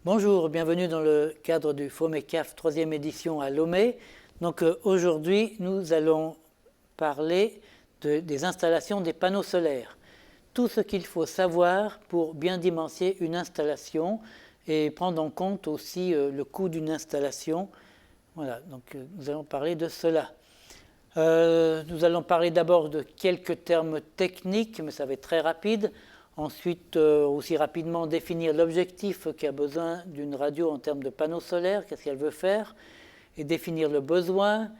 Bonjour, bienvenue dans le cadre du FOMECAF 3e édition à Lomé. Donc aujourd'hui, nous allons parler des installations des panneaux solaires. Tout ce qu'il faut savoir pour bien dimensionner une installation et prendre en compte aussi le coût d'une installation. Voilà, donc nous allons parler de cela. Nous allons parler d'abord de quelques termes techniques, mais ça va être très rapide. Ensuite, aussi rapidement définir l'objectif qu'a besoin d'une radio en termes de panneaux solaires, qu'est-ce qu'elle veut faire, et définir le besoin.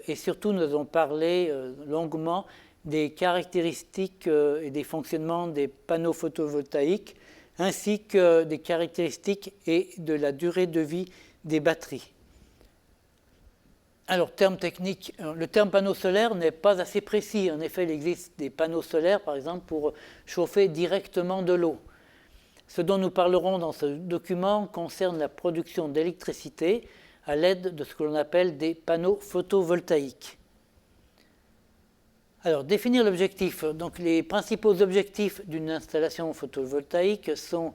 Et surtout, nous allons parler longuement des caractéristiques et des fonctionnements des panneaux photovoltaïques, ainsi que des caractéristiques et de la durée de vie des batteries. Alors, terme technique, le terme panneau solaire n'est pas assez précis. En effet, il existe des panneaux solaires, par exemple, pour chauffer directement de l'eau. Ce dont nous parlerons dans ce document concerne la production d'électricité à l'aide de ce que l'on appelle des panneaux photovoltaïques. Alors, définir l'objectif. Donc, les principaux objectifs d'une installation photovoltaïque sont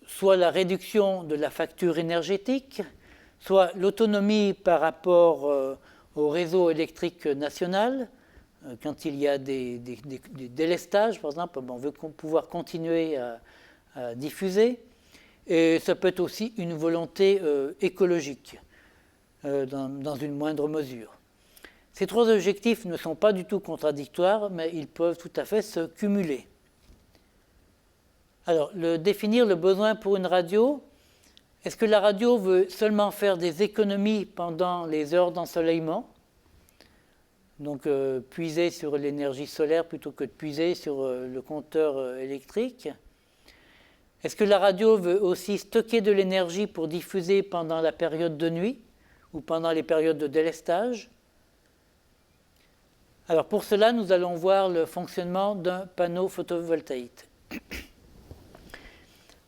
soit la réduction de la facture énergétique, soit l'autonomie par rapport au réseau électrique national, quand il y a des délestages, par exemple, on veut pouvoir continuer à diffuser, et ça peut être aussi une volonté écologique, dans une moindre mesure. Ces trois objectifs ne sont pas du tout contradictoires, mais ils peuvent tout à fait se cumuler. Alors, définir le besoin pour une radio. Est-ce que la radio veut seulement faire des économies pendant les heures d'ensoleillement, donc puiser sur l'énergie solaire plutôt que de puiser sur le compteur électrique? Est-ce que la radio veut aussi stocker de l'énergie pour diffuser pendant la période de nuit ou pendant les périodes de délestage? Alors pour cela, nous allons voir le fonctionnement d'un panneau photovoltaïque.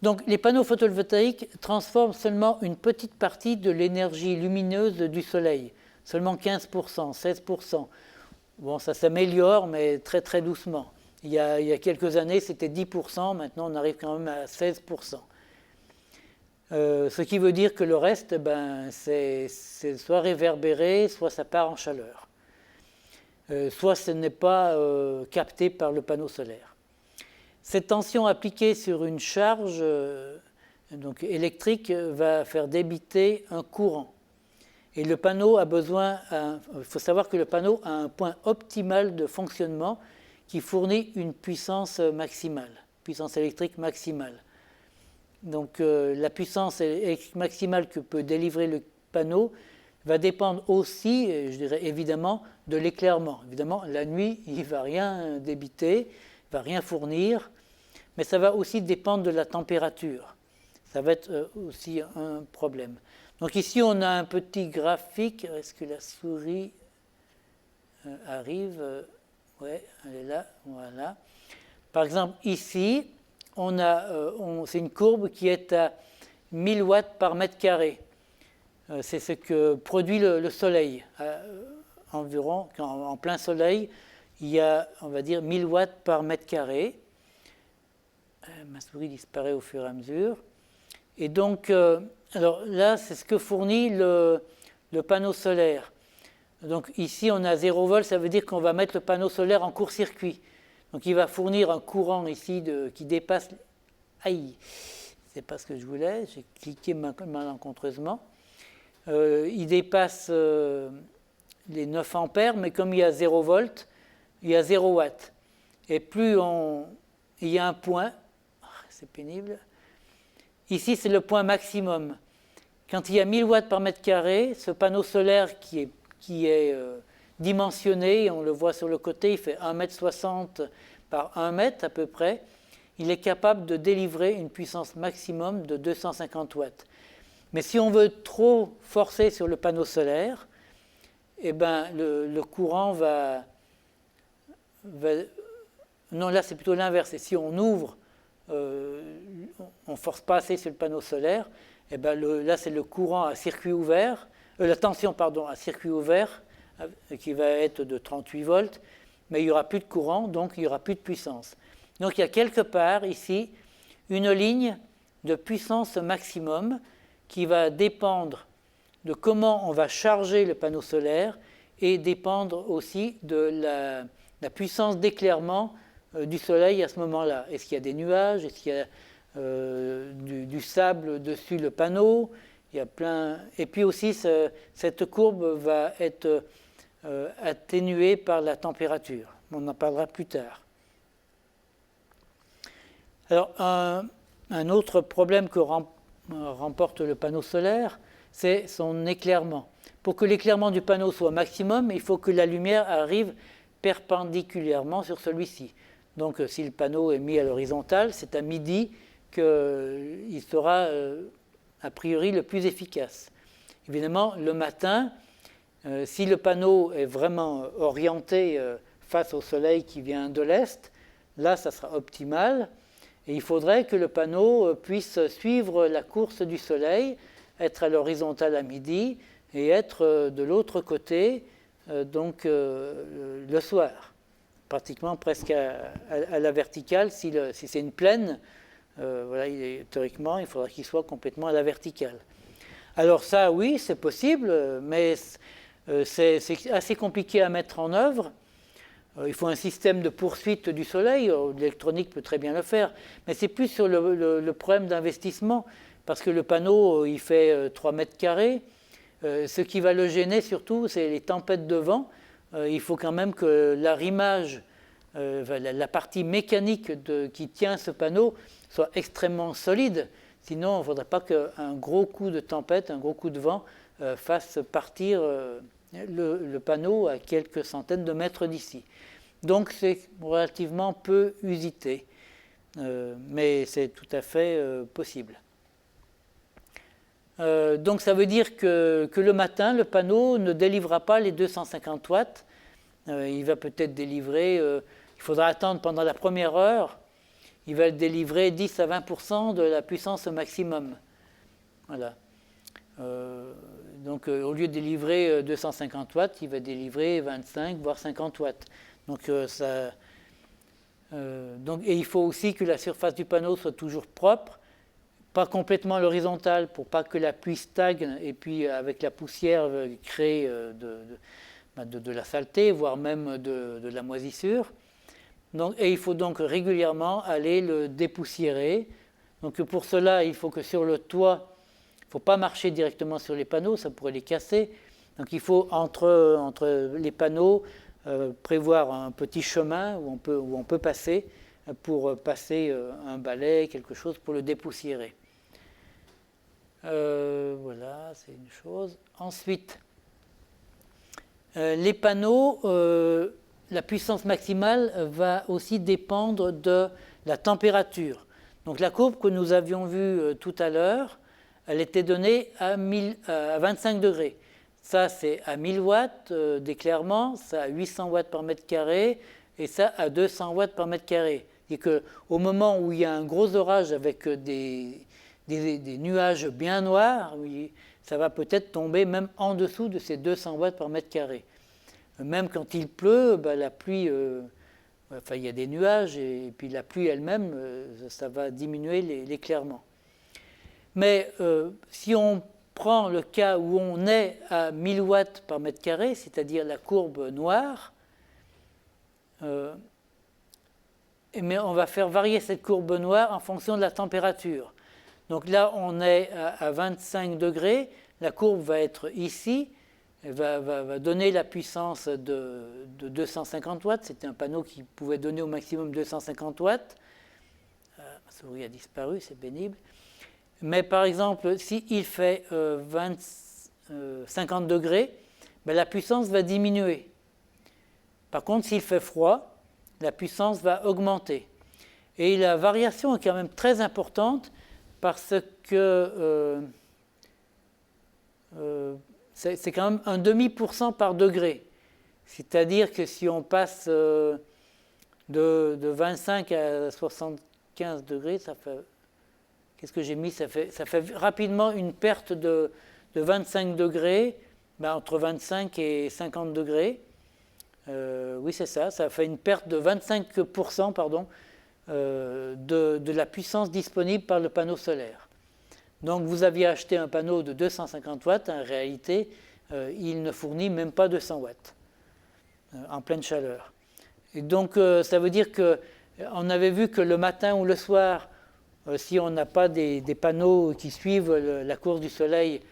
Donc, les panneaux photovoltaïques transforment seulement une petite partie de l'énergie lumineuse du soleil, seulement 15%, 16%. Bon, ça s'améliore, mais très très doucement. Il y a quelques années, c'était 10%, maintenant on arrive quand même à 16%. Ce qui veut dire que le reste, c'est soit réverbéré, soit ça part en chaleur. Soit ce n'est pas capté par le panneau solaire. Cette tension appliquée sur une charge donc électrique va faire débiter un courant. Et le panneau a besoin, il faut savoir que le panneau a un point optimal de fonctionnement qui fournit une puissance maximale, puissance électrique maximale. Donc la puissance électrique maximale que peut délivrer le panneau va dépendre aussi, je dirais évidemment, de l'éclairement. Évidemment, la nuit, il ne va rien débiter, va rien fournir, mais ça va aussi dépendre de la température. Ça va être aussi un problème. Donc ici, on a un petit graphique. Est-ce que la souris arrive? Oui, elle est là. Voilà. Par exemple, ici, c'est une courbe qui est à 1000 watts par mètre carré. C'est ce que produit le soleil. Environ, en plein soleil, il y a, on va dire, 1000 watts par mètre carré. Ma souris disparaît au fur et à mesure. Et donc, alors là, c'est ce que fournit le panneau solaire. Donc ici, on a 0 volt, ça veut dire qu'on va mettre le panneau solaire en court-circuit. Donc il va fournir un courant ici qui dépasse... Aïe, c'est pas ce que je voulais, j'ai cliqué malencontreusement. Il dépasse les 9 ampères, mais comme il y a 0 volt, il y a 0 watt. Et plus il y a un point, c'est pénible, ici c'est le point maximum. Quand il y a 1000 watts par mètre carré, ce panneau solaire qui est dimensionné, on le voit sur le côté, il fait 1,60 m par 1 m à peu près, il est capable de délivrer une puissance maximum de 250 watts. Mais si on veut trop forcer sur le panneau solaire, eh ben, le courant va... Non, là c'est plutôt l'inverse. Et si on ouvre, on ne force pas assez sur le panneau solaire, eh ben là c'est le courant à circuit ouvert, la tension à circuit ouvert qui va être de 38 volts, mais il n'y aura plus de courant, donc il n'y aura plus de puissance. Donc il y a quelque part ici une ligne de puissance maximum qui va dépendre de comment on va charger le panneau solaire et dépendre aussi de la puissance d'éclairement du soleil à ce moment-là. Est-ce qu'il y a des nuages? Est-ce qu'il y a du sable dessus le panneau? Il y a plein... Et puis aussi, cette courbe va être atténuée par la température. On en parlera plus tard. Alors, un autre problème que remporte le panneau solaire, c'est son éclairement. Pour que l'éclairement du panneau soit maximum, il faut que la lumière arrive perpendiculairement sur celui-ci. Donc, si le panneau est mis à l'horizontale, c'est à midi qu'il sera a priori le plus efficace. Évidemment, le matin, si le panneau est vraiment orienté face au soleil qui vient de l'est, là, ça sera optimal. Et il faudrait que le panneau puisse suivre la course du soleil, être à l'horizontale à midi et être de l'autre côté donc le soir, pratiquement presque à la verticale. Si c'est une plaine, voilà, théoriquement, il faudra qu'il soit complètement à la verticale. Alors ça, oui, c'est possible, mais c'est assez compliqué à mettre en œuvre. Il faut un système de poursuite du soleil, l'électronique peut très bien le faire, mais c'est plus sur le problème d'investissement, parce que le panneau, il fait 3 mètres carrés. Ce qui va le gêner surtout, c'est les tempêtes de vent. Il faut quand même que l'arrimage, la partie mécanique qui tient ce panneau, soit extrêmement solide. Sinon, il ne faudrait pas qu'un gros coup de tempête, un gros coup de vent fasse partir le panneau à quelques centaines de mètres d'ici. Donc c'est relativement peu usité, mais c'est tout à fait possible. Donc ça veut dire que le matin, le panneau ne délivrera pas les 250 watts. Il va peut-être délivrer, il faudra attendre pendant la première heure, il va délivrer 10 à 20% de la puissance maximum. Voilà. Donc au lieu de délivrer 250 watts, il va délivrer 25 voire 50 watts. Donc, et il faut aussi que la surface du panneau soit toujours propre, pas complètement à l'horizontale pour pas que la pluie stagne et puis avec la poussière créer de la saleté, voire même de la moisissure. Donc, et il faut donc régulièrement aller le dépoussiérer. Donc pour cela, il faut que sur le toit, il ne faut pas marcher directement sur les panneaux, ça pourrait les casser. Donc il faut entre les panneaux prévoir un petit chemin où on peut passer pour passer un balai, quelque chose pour le dépoussiérer. Voilà, c'est une chose. Ensuite, les panneaux, la puissance maximale va aussi dépendre de la température. Donc la courbe que nous avions vue tout à l'heure, elle était donnée à 25 degrés. Ça, c'est à 1000 watts d'éclairement, ça à 800 watts par mètre carré, et ça à 200 watts par mètre carré. Et qu'au moment où il y a un gros orage avec des nuages bien noirs, ça va peut-être tomber même en dessous de ces 200 watts par mètre carré. Même quand il pleut, la pluie, il y a des nuages, et puis la pluie elle-même, ça va diminuer l'éclairement. Mais si on prend le cas où on est à 1000 watts par mètre carré, c'est-à-dire la courbe noire, mais on va faire varier cette courbe noire en fonction de la température. Donc là, on est à 25 degrés, la courbe va être ici, elle va donner la puissance de 250 watts. C'était un panneau qui pouvait donner au maximum 250 watts. Ma souris a disparu, c'est pénible. Mais par exemple, s'il fait 50 degrés, la puissance va diminuer. Par contre, s'il fait froid, la puissance va augmenter. Et la variation est quand même très importante parce que c'est quand même un demi% par degré. C'est-à-dire que si on passe de 25 à 75 degrés, ça fait... Qu'est-ce que j'ai mis ? Ça fait rapidement une perte de 25 degrés, entre 25 et 50 degrés. Oui, c'est ça. Ça fait une perte de 25% de la puissance disponible par le panneau solaire. Donc vous aviez acheté un panneau de 250 watts, en réalité, il ne fournit même pas 200 watts en pleine chaleur. Et donc ça veut dire qu'on avait vu que le matin ou le soir, si on n'a pas des panneaux qui suivent la course du soleil,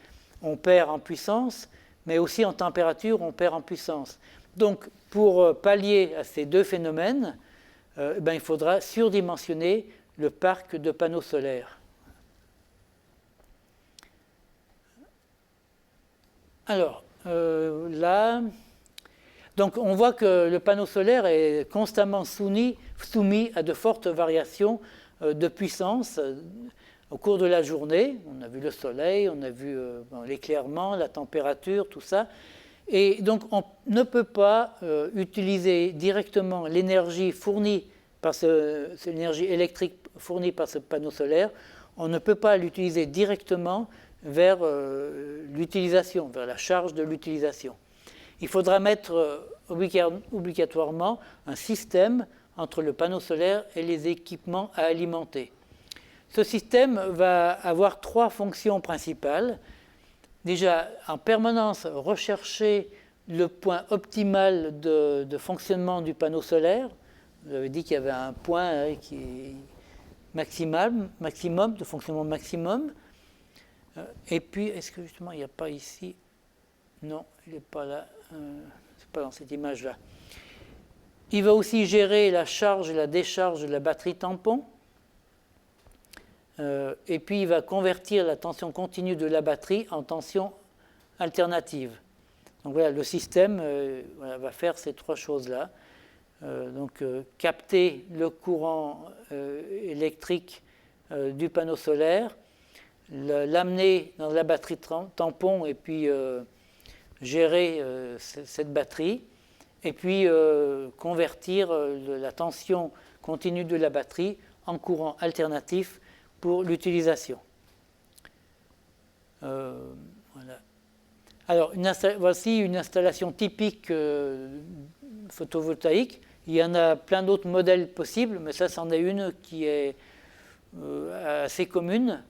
on perd en puissance, mais aussi en température, on perd en puissance. Donc pour pallier à ces deux phénomènes, il faudra surdimensionner le parc de panneaux solaires. Alors, là, donc on voit que le panneau solaire est constamment soumis à de fortes variations de puissance au cours de la journée. On a vu le soleil, on a vu l'éclairement, la température, tout ça. Et donc on ne peut pas utiliser directement l'énergie fournie par cette énergie électrique fournie par ce panneau solaire, on ne peut pas l'utiliser directement vers l'utilisation, vers la charge de l'utilisation. Il faudra mettre obligatoirement un système entre le panneau solaire et les équipements à alimenter. Ce système va avoir trois fonctions principales. Déjà, en permanence, rechercher le point optimal de fonctionnement du panneau solaire. Vous avez dit qu'il y avait un point qui est maximum, de fonctionnement maximum. Et puis, est-ce que justement, il n'y a pas ici? Non, il n'est pas là. C'est pas dans cette image-là. Il va aussi gérer la charge et la décharge de la batterie tampon. Et puis, il va convertir la tension continue de la batterie en tension alternative. Donc voilà, le système va faire ces trois choses-là. Capter le courant électrique du panneau solaire, l'amener dans la batterie tampon et puis gérer cette batterie, et puis convertir la tension continue de la batterie en courant alternatif pour l'utilisation. Voilà. Alors, voici une installation typique photovoltaïque. Il y en a plein d'autres modèles possibles, mais ça, c'en est une qui est assez commune.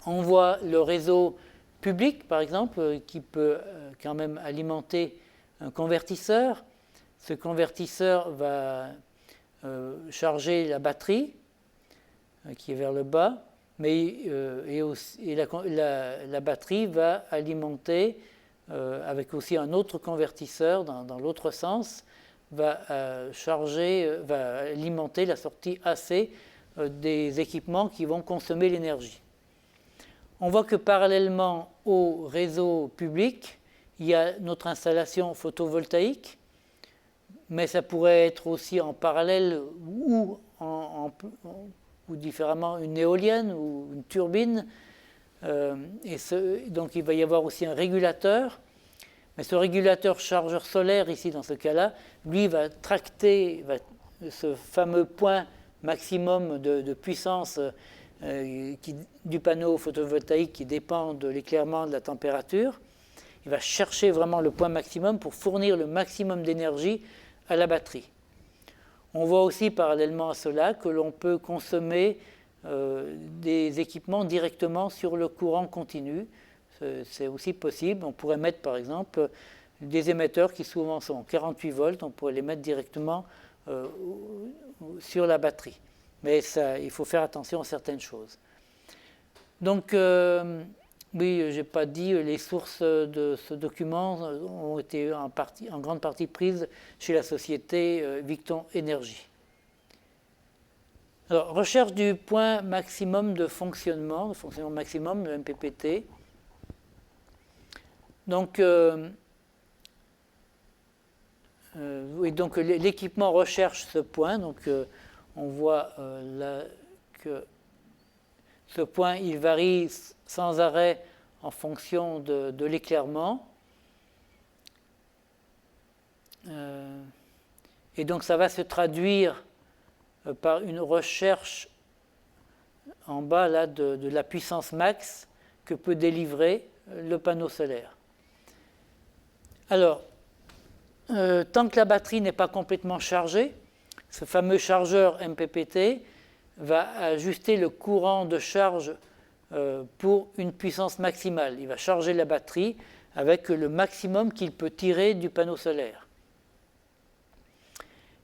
On voit le réseau public, par exemple, qui peut quand même alimenter un convertisseur. Ce convertisseur va charger la batterie, qui est vers le bas, mais la batterie va alimenter, avec aussi un autre convertisseur dans l'autre sens, va alimenter la sortie AC des équipements qui vont consommer l'énergie. On voit que parallèlement au réseau public, il y a notre installation photovoltaïque, mais ça pourrait être aussi en parallèle ou différemment une éolienne ou une turbine. Donc il va y avoir aussi un régulateur. Mais ce régulateur chargeur solaire, ici dans ce cas-là, lui va tracter ce fameux point maximum de puissance du panneau photovoltaïque qui dépend de l'éclairement, de la température. Il va chercher vraiment le point maximum pour fournir le maximum d'énergie à la batterie. On voit aussi parallèlement à cela que l'on peut consommer des équipements directement sur le courant continu. C'est aussi possible. On pourrait mettre par exemple des émetteurs qui souvent sont en 48 volts, on pourrait les mettre directement sur la batterie. Mais ça, il faut faire attention à certaines choses. Donc, oui, je n'ai pas dit, les sources de ce document ont été en grande partie prises chez la société Victon Énergie. Alors, recherche du point maximum de fonctionnement maximum, le MPPT. Donc, oui, donc l'équipement recherche ce point. Donc, on voit là que ce point, il varie sans arrêt en fonction de l'éclairement. Et donc, ça va se traduire par une recherche en bas là, de la puissance max que peut délivrer le panneau solaire. Alors, tant que la batterie n'est pas complètement chargée, ce fameux chargeur MPPT va ajuster le courant de charge pour une puissance maximale. Il va charger la batterie avec le maximum qu'il peut tirer du panneau solaire.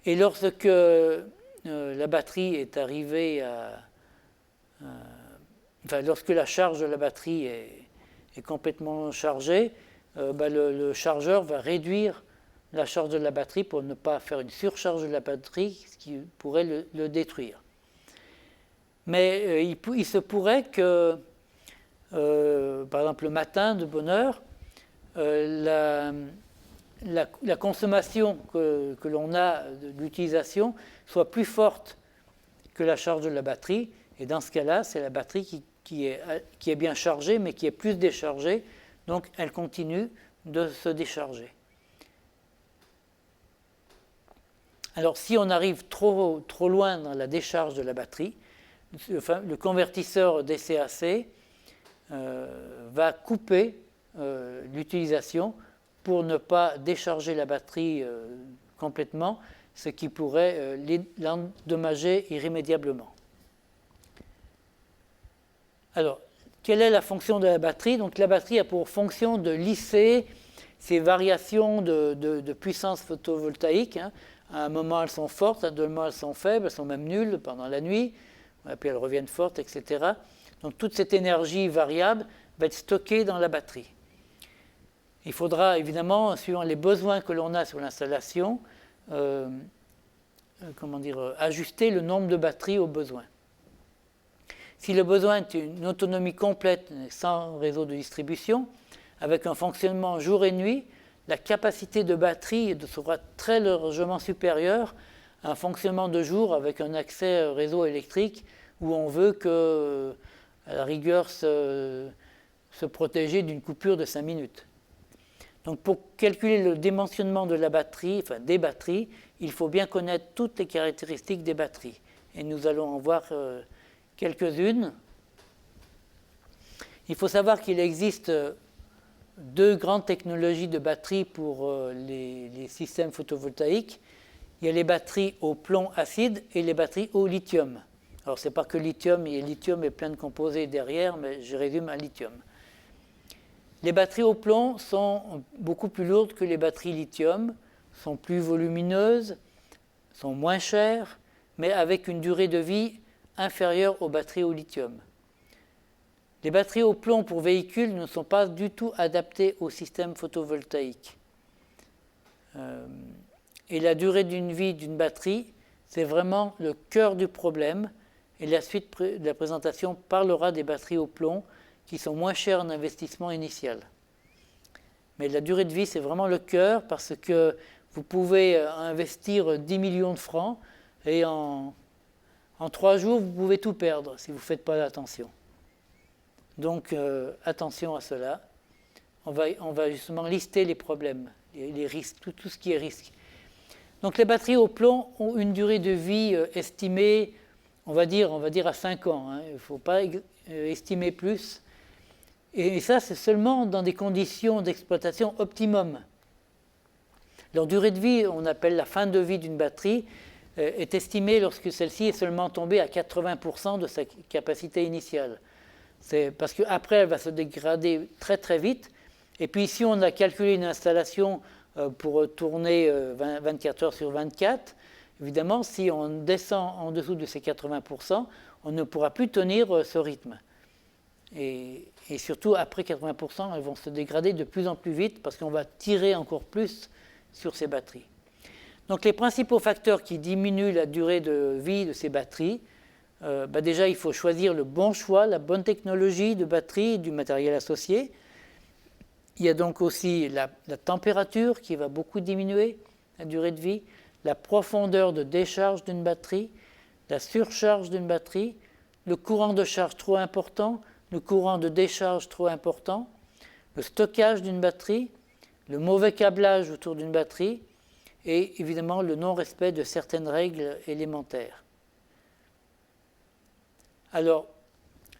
Et lorsque la batterie est arrivée lorsque la charge de la batterie est complètement chargée, le chargeur va réduire la charge de la batterie pour ne pas faire une surcharge de la batterie, ce qui pourrait le détruire. Mais il se pourrait que, par exemple, le matin, de bonne heure, la consommation que l'on a de l'utilisation soit plus forte que la charge de la batterie. Et dans ce cas-là, c'est la batterie qui est bien chargée, mais qui est plus déchargée. Donc, elle continue de se décharger. Alors, si on arrive trop loin dans la décharge de la batterie, le convertisseur DCAC va couper l'utilisation pour ne pas décharger la batterie complètement, ce qui pourrait l'endommager irrémédiablement. Alors, quelle est la fonction de la batterie? Donc, la batterie a pour fonction de lisser ces variations de puissance photovoltaïque. À un moment, elles sont fortes, à un moment, elles sont faibles, elles sont même nulles pendant la nuit, puis elles reviennent fortes, etc. Donc, toute cette énergie variable va être stockée dans la batterie. Il faudra évidemment, suivant les besoins que l'on a sur l'installation, ajuster le nombre de batteries aux besoins. Si le besoin est une autonomie complète sans réseau de distribution, avec un fonctionnement jour et nuit, la capacité de batterie sera très largement supérieure à un fonctionnement de jour avec un accès au réseau électrique où on veut que, à la rigueur, se protéger d'une coupure de 5 minutes. Donc pour calculer le dimensionnement de la batterie, enfin des batteries, il faut bien connaître toutes les caractéristiques des batteries. Et nous allons en voir quelques-unes. Il faut savoir qu'il existe deux grandes technologies de batteries pour les systèmes photovoltaïques. Il y a les batteries au plomb acide et les batteries au lithium. Alors ce n'est pas que lithium, et lithium est plein de composés derrière, mais je résume à lithium. Les batteries au plomb sont beaucoup plus lourdes que les batteries lithium, sont plus volumineuses, sont moins chères, mais avec une durée de vie inférieure aux batteries au lithium. Les batteries au plomb pour véhicules ne sont pas du tout adaptées au système photovoltaïque. Et la durée d'une vie d'une batterie, c'est vraiment le cœur du problème. Et la suite de la présentation parlera des batteries au plomb qui sont moins chères en investissement initial. Mais la durée de vie, c'est vraiment le cœur parce que vous pouvez investir 10 millions de francs et en 3 jours, vous pouvez tout perdre si vous ne faites pas attention. Donc, attention à cela. On va justement lister les problèmes, les risques, tout ce qui est risque. Donc, les batteries au plomb ont une durée de vie estimée, on va dire à 5 ans. Il ne faut pas estimer plus. Et ça, c'est seulement dans des conditions d'exploitation optimum. Leur durée de vie, on appelle la fin de vie d'une batterie, est estimée lorsque celle-ci est seulement tombée à 80% de sa capacité initiale. C'est parce qu'après, elle va se dégrader très très vite. Et puis ici, on a calculé une installation pour tourner 24 heures sur 24. Évidemment, si on descend en dessous de ces 80%, on ne pourra plus tenir ce rythme. Et surtout, après 80%, elles vont se dégrader de plus en plus vite parce qu'on va tirer encore plus sur ces batteries. Donc les principaux facteurs qui diminuent la durée de vie de ces batteries, déjà il faut choisir le bon choix, la bonne technologie de batterie et du matériel associé. Il y a donc aussi la température qui va beaucoup diminuer la durée de vie, la profondeur de décharge d'une batterie, la surcharge d'une batterie, le courant de charge trop important, le courant de décharge trop important, le stockage d'une batterie, le mauvais câblage autour d'une batterie et évidemment le non-respect de certaines règles élémentaires. Alors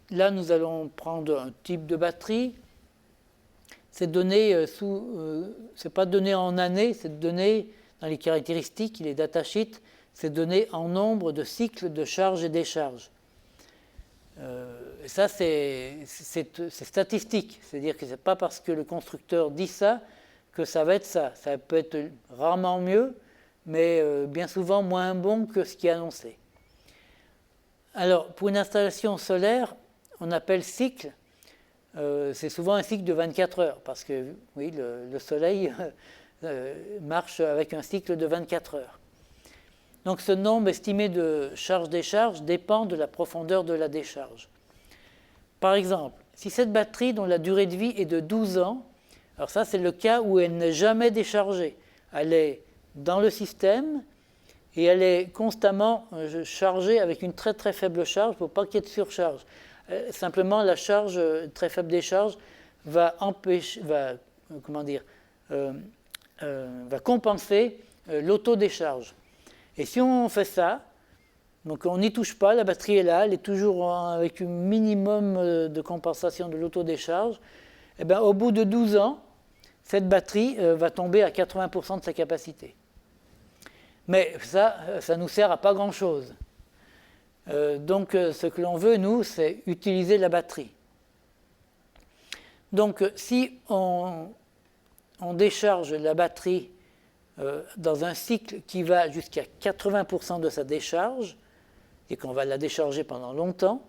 là, nous allons prendre un type de batterie. C'est donné c'est pas donné en années, c'est donné dans les caractéristiques, les datasheets, c'est donné en nombre de cycles de charge et décharge. Et ça, c'est statistique. C'est-à-dire que ce n'est pas parce que le constructeur dit ça que ça va être ça. Ça peut être rarement mieux, mais bien souvent moins bon que ce qui est annoncé. Alors, pour une installation solaire, on appelle cycle. C'est souvent un cycle de 24 heures, parce que oui, le soleil marche avec un cycle de 24 heures. Donc ce nombre estimé de charge-décharge dépend de la profondeur de la décharge. Par exemple, si cette batterie dont la durée de vie est de 12 ans, alors ça c'est le cas où elle n'est jamais déchargée. Elle est dans le système et elle est constamment chargée avec une très très faible charge pour pas qu'il y ait de surcharge. Simplement la charge, très faible décharge, va compenser l'autodécharge. Et si on fait ça, donc on n'y touche pas, la batterie est là, elle est toujours avec un minimum de compensation de l'autodécharge, et bien au bout de 12 ans, cette batterie va tomber à 80% de sa capacité. Mais ça ne nous sert à pas grand-chose. Donc ce que l'on veut, nous, c'est utiliser la batterie. Donc si on décharge la batterie dans un cycle qui va jusqu'à 80% de sa décharge, et qu'on va la décharger pendant longtemps,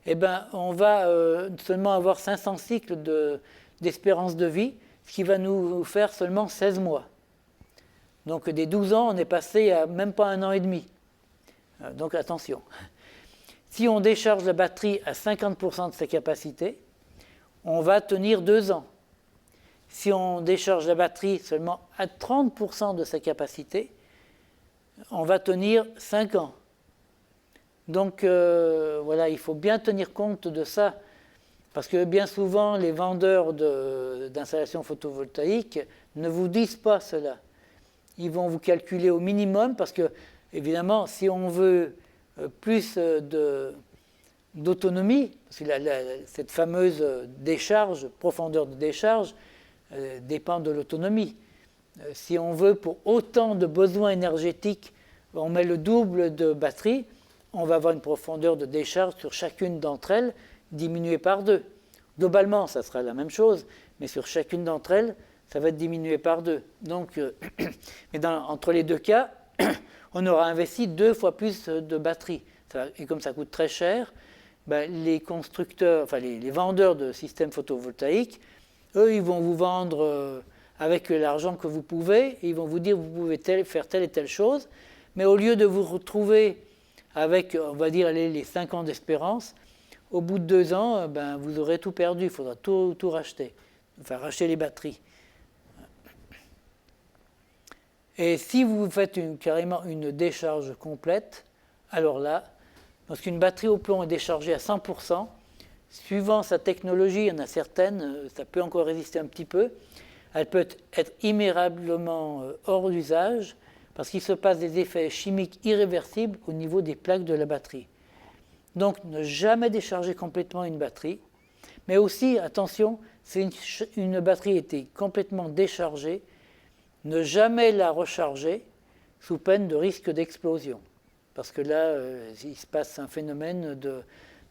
eh ben, on va seulement avoir 500 cycles d'espérance de vie, ce qui va nous faire seulement 16 mois. Donc des 12 ans, on est passé à même pas 1 an et demi. Donc attention. Si on décharge la batterie à 50% de sa capacité, on va tenir 2 ans. Si on décharge la batterie seulement à 30% de sa capacité, on va tenir 5 ans. Donc voilà, il faut bien tenir compte de ça, parce que bien souvent, les vendeurs d'installations photovoltaïques ne vous disent pas cela. Ils vont vous calculer au minimum, parce que, évidemment, si on veut plus d'autonomie, parce que cette fameuse décharge, profondeur de décharge, dépend de l'autonomie. Si on veut, pour autant de besoins énergétiques, on met le double de batterie, on va avoir une profondeur de décharge sur chacune d'entre elles diminuée par 2. Globalement, ça sera la même chose, mais sur chacune d'entre elles, ça va être diminué par 2. Donc, mais entre les deux cas, on aura investi 2 fois plus de batterie. Et comme ça coûte très cher, ben, les constructeurs, enfin les vendeurs de systèmes photovoltaïques, eux, ils vont vous vendre avec l'argent que vous pouvez, et ils vont vous dire vous pouvez faire telle et telle chose, mais au lieu de vous retrouver avec, on va dire, les 5 ans d'espérance, au bout de 2 ans, ben, vous aurez tout perdu, il faudra tout racheter, enfin racheter les batteries. Et si vous faites carrément une décharge complète, alors là, lorsqu'une batterie au plomb est déchargée à 100%, suivant sa technologie, il y en a certaines, ça peut encore résister un petit peu, elle peut être immédiatement hors d'usage parce qu'il se passe des effets chimiques irréversibles au niveau des plaques de la batterie. Donc ne jamais décharger complètement une batterie, mais aussi, attention, si une batterie était complètement déchargée, ne jamais la recharger sous peine de risque d'explosion. Parce que là, il se passe un phénomène de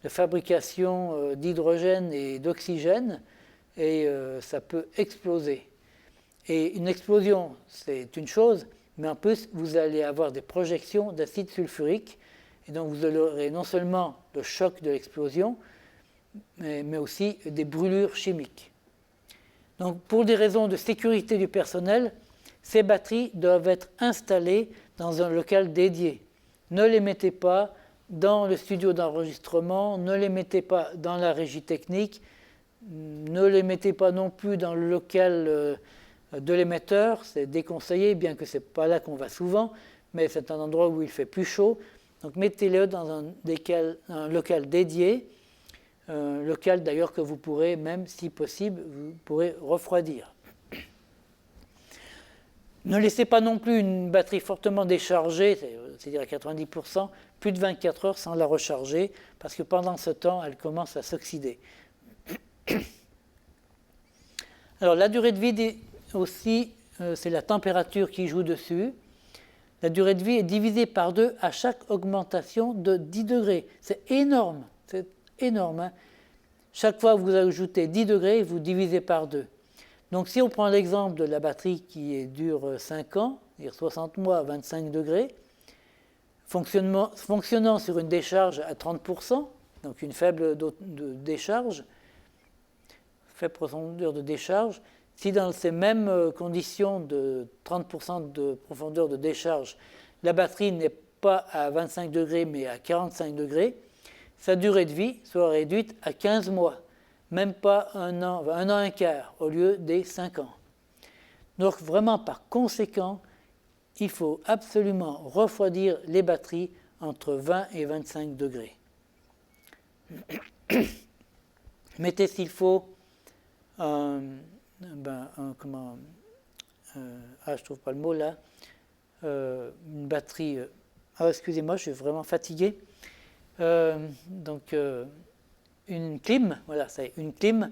fabrication d'hydrogène et d'oxygène, et ça peut exploser. Et une explosion, c'est une chose, mais en plus, vous allez avoir des projections d'acide sulfurique, et donc vous aurez non seulement le choc de l'explosion, mais aussi des brûlures chimiques. Donc pour des raisons de sécurité du personnel, ces batteries doivent être installées dans un local dédié. Ne les mettez pas dans le studio d'enregistrement, ne les mettez pas dans la régie technique, ne les mettez pas non plus dans le local de l'émetteur, c'est déconseillé, bien que ce n'est pas là qu'on va souvent, mais c'est un endroit où il fait plus chaud. Donc mettez-les dans un local dédié, un local d'ailleurs que vous pourrez, même si possible, vous pourrez refroidir. Ne laissez pas non plus une batterie fortement déchargée, c'est-à-dire à 90%, plus de 24 heures sans la recharger, parce que pendant ce temps, elle commence à s'oxyder. Alors la durée de vie aussi, c'est la température qui joue dessus. la durée de vie est divisée par 2 à chaque augmentation de 10 degrés. C'est énorme, hein. Chaque fois que vous ajoutez 10 degrés, vous divisez par 2. Donc si on prend l'exemple de la batterie qui dure 5 ans, c'est-à-dire 60 mois à 25 degrés, fonctionnant sur une décharge à 30%, donc une faible décharge, faible profondeur de décharge, si dans ces mêmes conditions de 30% de profondeur de décharge, la batterie n'est pas à 25 degrés mais à 45 degrés, sa durée de vie sera réduite à 15 mois, même pas un an et quart au lieu des 5 ans. Donc vraiment par conséquent, il faut absolument refroidir les batteries entre 20 et 25 degrés. Mettez s'il faut je trouve pas le mot là, une batterie, excusez-moi, je suis vraiment fatigué, une clim, voilà, c'est une clim,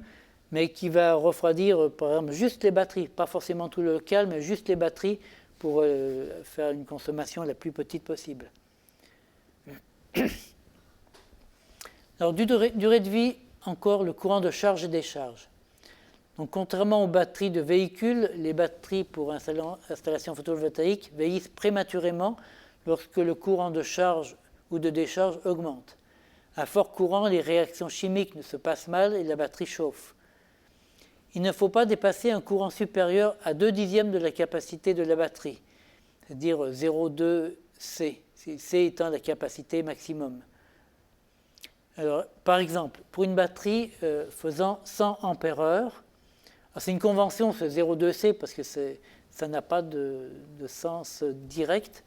mais qui va refroidir par exemple juste les batteries, pas forcément tout le local, mais juste les batteries pour faire une consommation la plus petite possible. Alors, durée de vie, encore le courant de charge et décharge. Donc, contrairement aux batteries de véhicules, les batteries pour installation photovoltaïque vieillissent prématurément lorsque le courant de charge ou de décharge augmente. À fort courant, les réactions chimiques ne se passent mal et la batterie chauffe. Il ne faut pas dépasser un courant supérieur à 2/10 de la capacité de la batterie, c'est-à-dire 0,2 C, C étant la capacité maximum. Alors, par exemple, pour une batterie faisant 100 ampères-heure, c'est une convention, ce 0,2 C, parce que ça n'a pas de sens direct,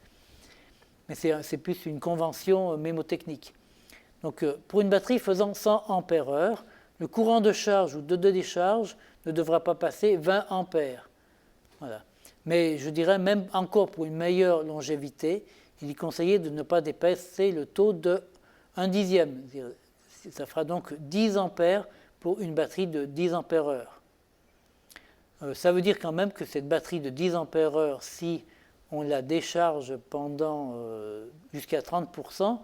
mais c'est plus une convention mémotechnique. Donc, pour une batterie faisant 100 ampères-heure, le courant de charge ou de décharge ne devra pas passer 20 ampères. Voilà. Mais je dirais même encore pour une meilleure longévité, il est conseillé de ne pas dépasser le taux de 1/10. Ça fera donc 10 ampères pour une batterie de 10 ampères-heure. Ça veut dire quand même que cette batterie de 10 ampères-heure, si on la décharge pendant jusqu'à 30%,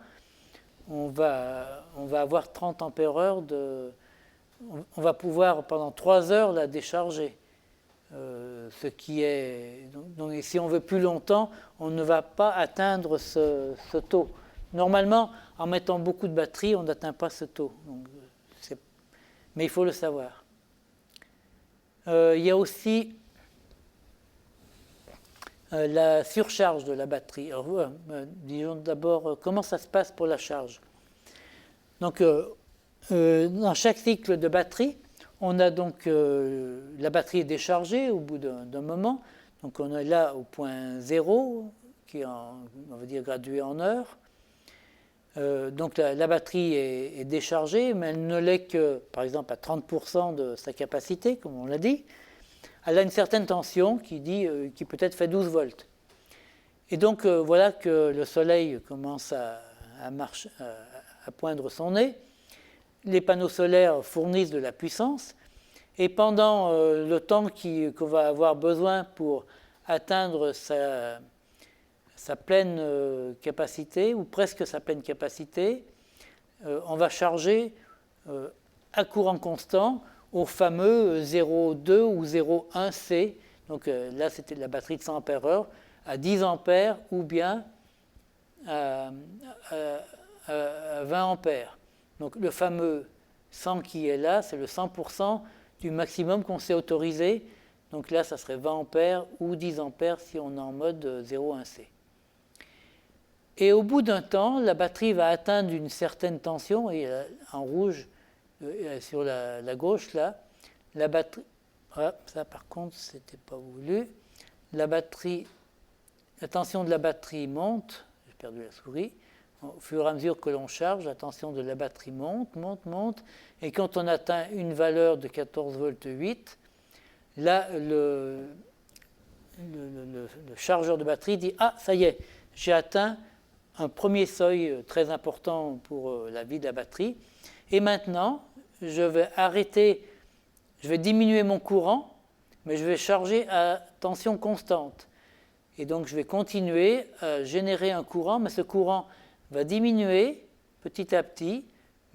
on va avoir 30 ampères-heure on va pouvoir pendant 3 heures la décharger. Ce qui est. Donc, si on veut plus longtemps, on ne va pas atteindre ce taux. Normalement, en mettant beaucoup de batterie, on n'atteint pas ce taux. Donc, mais il faut le savoir. Il y a aussi la surcharge de la batterie. Alors, disons d'abord comment ça se passe pour la charge. Donc, dans chaque cycle de batterie, on a donc la batterie est déchargée au bout d'un moment. Donc, on est là au point 0, qui est, on va dire, gradué en heure. Donc, la batterie est déchargée, mais elle ne l'est que, par exemple, à 30% de sa capacité, comme on l'a dit. Elle a une certaine tension qui peut-être fait 12 volts. Et donc, voilà que le soleil commence à poindre son nez. Les panneaux solaires fournissent de la puissance. Et pendant le temps qu'on va avoir besoin pour atteindre sa pleine capacité, ou presque sa pleine capacité, on va charger à courant constant au fameux 0,2 ou 0,1 C. Donc là, c'était la batterie de 100 ampères-heure, à 10 ampères ou bien à 20 ampères. Donc le fameux 100 qui est là, c'est le 100% du maximum qu'on s'est autorisé. Donc là, ça serait 20 ampères ou 10 ampères si on est en mode 0,1 C. Et au bout d'un temps, la batterie va atteindre une certaine tension, et en rouge sur la gauche, là, la batterie... Ah, ça par contre, c'était pas voulu. La tension de la batterie monte, j'ai perdu la souris, au fur et à mesure que l'on charge, la tension de la batterie monte, et quand on atteint une valeur de 14 volts 8, là, le chargeur de batterie dit « Ah, ça y est, j'ai atteint un premier seuil très important pour la vie de la batterie, et maintenant, je vais diminuer mon courant, mais je vais charger à tension constante. Et donc je vais continuer à générer un courant, mais ce courant va diminuer petit à petit,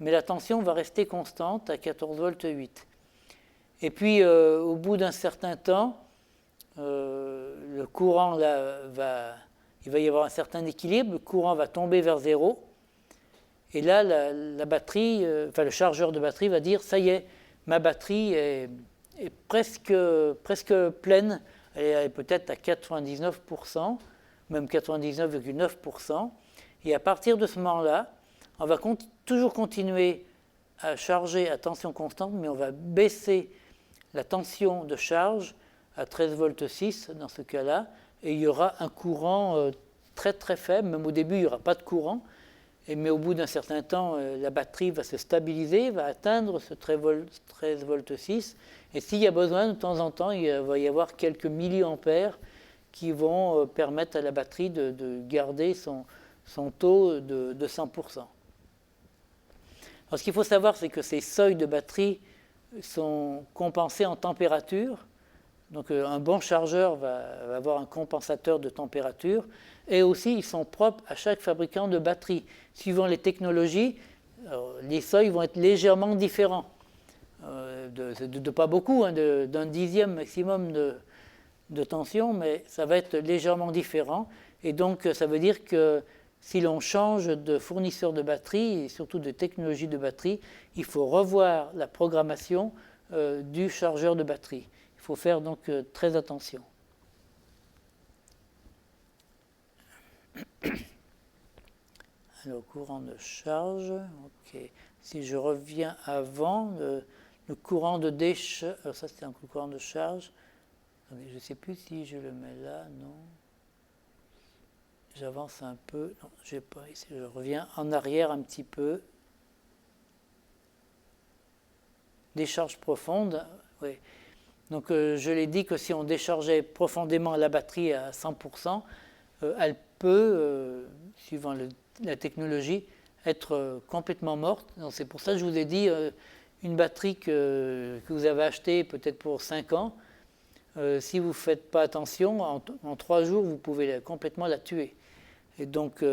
mais la tension va rester constante à 14 volts 8. Et puis au bout d'un certain temps, le courant là, il va y avoir un certain équilibre, le courant va tomber vers zéro, et là la batterie, le chargeur de batterie va dire ça y est, ma batterie est presque pleine, elle est peut-être à 99%, même 99,9%, et à partir de ce moment-là, on va toujours continuer à charger à tension constante, mais on va baisser la tension de charge à 13 volts 6 dans ce cas-là, et il y aura un courant très très faible, même au début il n'y aura pas de courant, mais au bout d'un certain temps la batterie va se stabiliser, va atteindre ce 13 volts 6, et s'il y a besoin, de temps en temps, il va y avoir quelques milliampères qui vont permettre à la batterie de garder son taux de 100%. Alors, ce qu'il faut savoir, c'est que ces seuils de batterie sont compensés en température. Donc un bon chargeur va avoir un compensateur de température. Et aussi, ils sont propres à chaque fabricant de batterie. Suivant les technologies, les seuils vont être légèrement différents. De pas beaucoup, d'un dixième maximum de tension, mais ça va être légèrement différent. Et donc, ça veut dire que si l'on change de fournisseur de batterie, et surtout de technologie de batterie, il faut revoir la programmation du chargeur de batterie. Il faut faire donc très attention. Alors, courant de charge, ok. Si je reviens avant, le courant de décharge, alors ça c'était un courant de charge. Je ne sais plus si je le mets là, non. J'avance un peu, non, je n'ai pas ici, je reviens en arrière un petit peu. Décharge profonde, oui. Donc je l'ai dit que si on déchargeait profondément la batterie à 100%, elle peut, suivant la technologie, être complètement morte. Donc c'est pour ça que je vous ai dit, une batterie que vous avez achetée peut-être pour 5 ans, si vous ne faites pas attention, en 3 jours, vous pouvez complètement la tuer. Et donc,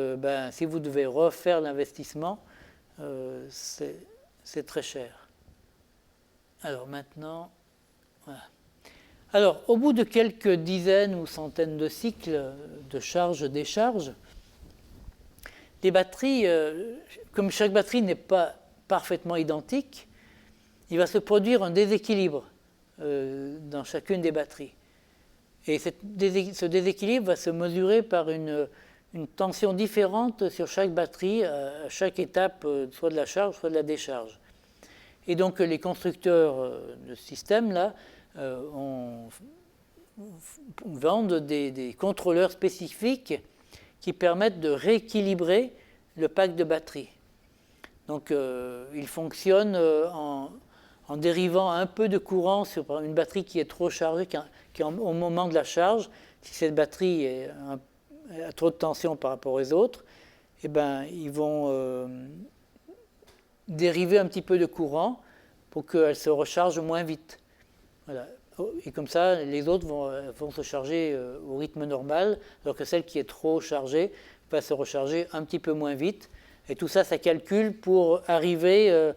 si vous devez refaire l'investissement, c'est très cher. Alors maintenant, voilà. Alors, au bout de quelques dizaines ou centaines de cycles de charge-décharge, les batteries, comme chaque batterie n'est pas parfaitement identique, il va se produire un déséquilibre dans chacune des batteries. Et ce déséquilibre va se mesurer par une tension différente sur chaque batterie à chaque étape, soit de la charge, soit de la décharge. Et donc les constructeurs de système là vendent des contrôleurs spécifiques qui permettent de rééquilibrer le pack de batterie. Donc ils fonctionnent en dérivant un peu de courant sur une batterie qui est trop chargée, qui au moment de la charge, si cette batterie a trop de tension par rapport aux autres, eh ben, ils vont dériver un petit peu de courant pour qu'elle se recharge moins vite. Voilà. Et comme ça, les autres vont se charger au rythme normal, alors que celle qui est trop chargée va se recharger un petit peu moins vite. Et tout ça, ça calcule pour arriver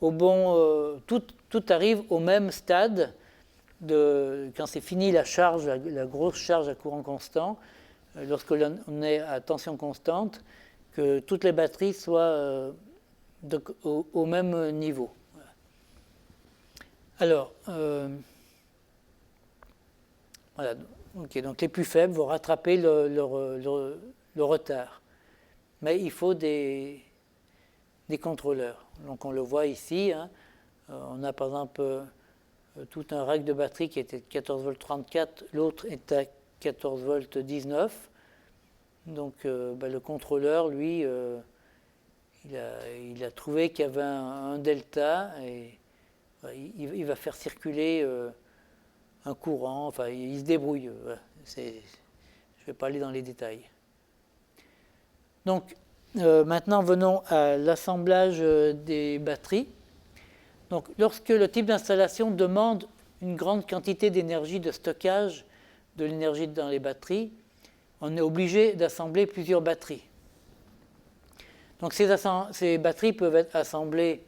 au bon... tout arrive au même stade quand c'est fini la charge, la grosse charge à courant constant, lorsque l'on est à tension constante, que toutes les batteries soient au même niveau. Voilà. Alors, voilà. Okay, donc les plus faibles vont rattraper le retard. Mais il faut des contrôleurs. Donc on le voit ici, hein. On a par exemple tout un rack de batterie qui était de 14 volts 34, l'autre est à 14 volts 19. Donc le contrôleur, lui, il a trouvé qu'il y avait un delta et il va faire circuler un courant, enfin il se débrouille. Voilà. Je ne vais pas aller dans les détails. Donc maintenant venons à l'assemblage des batteries. Donc lorsque le type d'installation demande une grande quantité d'énergie de stockage de l'énergie dans les batteries, on est obligé d'assembler plusieurs batteries. Donc ces batteries peuvent être assemblées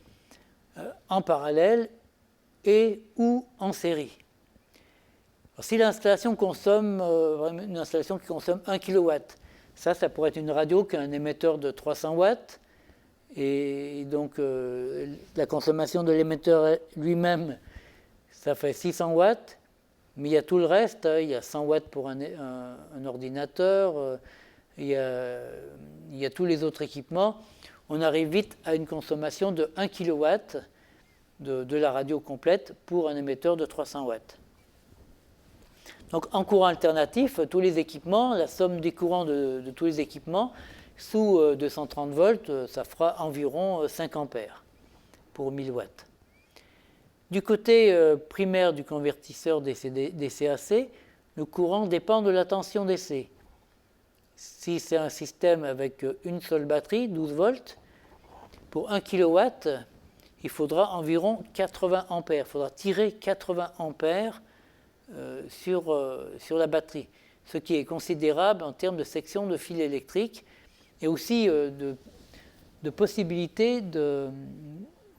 en parallèle et ou en série. Alors, si l'installation consomme, une installation qui consomme 1 kW, ça pourrait être une radio qui a un émetteur de 300 watts, et donc la consommation de l'émetteur lui-même, ça fait 600 watts, mais il y a tout le reste, il y a 100 watts pour un ordinateur, il y a tous les autres équipements. On arrive vite à une consommation de 1 kW de la radio complète pour un émetteur de 300 watts. Donc en courant alternatif, tous les équipements, la somme des courants de tous les équipements, sous 230 volts, ça fera environ 5 ampères pour 1000 watts. Du côté primaire du convertisseur DC-AC, le courant dépend de la tension DC. Si c'est un système avec une seule batterie, 12 volts, pour 1 kW, il faudra environ 80 ampères. Il faudra tirer 80 ampères sur la batterie, ce qui est considérable en termes de section de fil électrique et aussi de possibilité de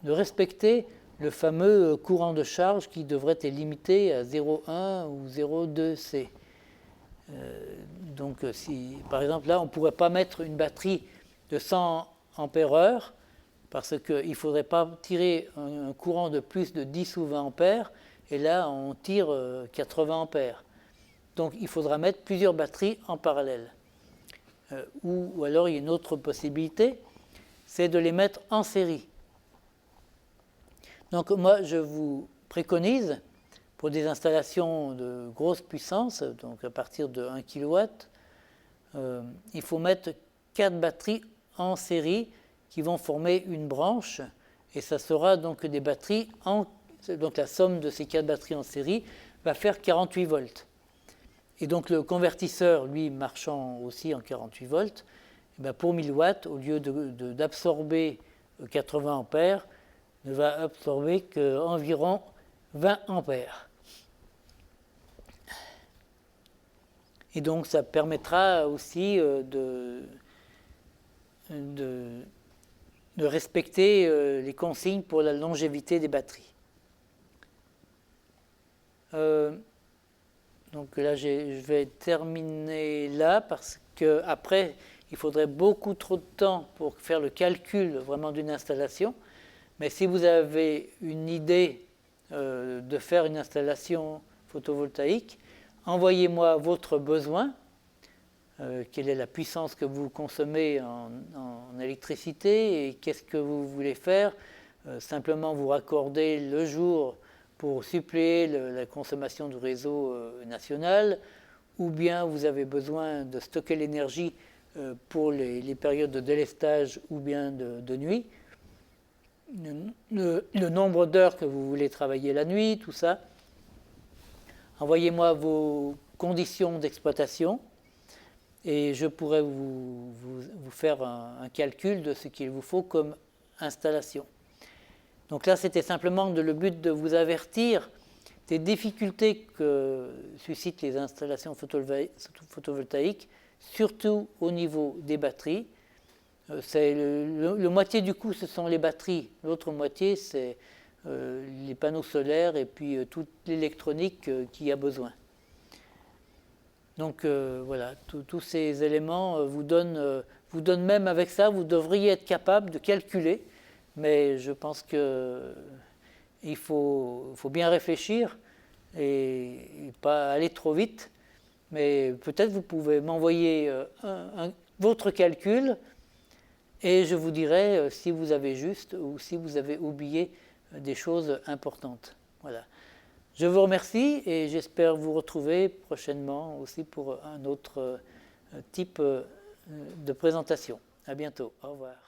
respecter le fameux courant de charge qui devrait être limité à 0,1 ou 0,2 C. Donc, par exemple, là, on ne pourrait pas mettre une batterie de 100 ampères-heure parce qu'il ne faudrait pas tirer un courant de plus de 10 ou 20 ampères, et là, on tire 80 ampères. Donc, il faudra mettre plusieurs batteries en parallèle. Ou alors, il y a une autre possibilité, c'est de les mettre en série. Donc, moi, je vous préconise, pour des installations de grosse puissance, donc à partir de 1 kW, il faut mettre 4 batteries en série qui vont former une branche, et ça sera donc des batteries donc la somme de ces 4 batteries en série va faire 48 volts. Et donc le convertisseur, lui, marchant aussi en 48 volts, pour 1000 watts, au lieu d'absorber 80 ampères, ne va absorber qu'environ 20 ampères. Et donc ça permettra aussi de respecter les consignes pour la longévité des batteries. Donc là, je vais terminer là parce qu'après, il faudrait beaucoup trop de temps pour faire le calcul vraiment d'une installation. Mais si vous avez une idée de faire une installation photovoltaïque, envoyez-moi votre besoin, quelle est la puissance que vous consommez en électricité et qu'est-ce que vous voulez faire. Simplement vous raccorder le jour pour suppléer la consommation du réseau national, ou bien vous avez besoin de stocker l'énergie pour les périodes de délestage ou bien de nuit. Le nombre d'heures que vous voulez travailler la nuit, tout ça. Envoyez-moi vos conditions d'exploitation et je pourrai vous faire un calcul de ce qu'il vous faut comme installation. Donc là, c'était simplement le but de vous avertir des difficultés que suscitent les installations photovoltaïques, surtout au niveau des batteries. Le moitié du coût, ce sont les batteries. L'autre moitié, c'est les panneaux solaires et puis toute l'électronique qu'il y a besoin. Donc voilà, tous ces éléments vous donnent même avec ça, vous devriez être capable de calculer, mais je pense qu'il faut bien réfléchir et pas aller trop vite. Mais peut-être vous pouvez m'envoyer votre calcul et je vous dirai si vous avez juste ou si vous avez oublié des choses importantes. Voilà. Je vous remercie et j'espère vous retrouver prochainement aussi pour un autre type de présentation. À bientôt. Au revoir.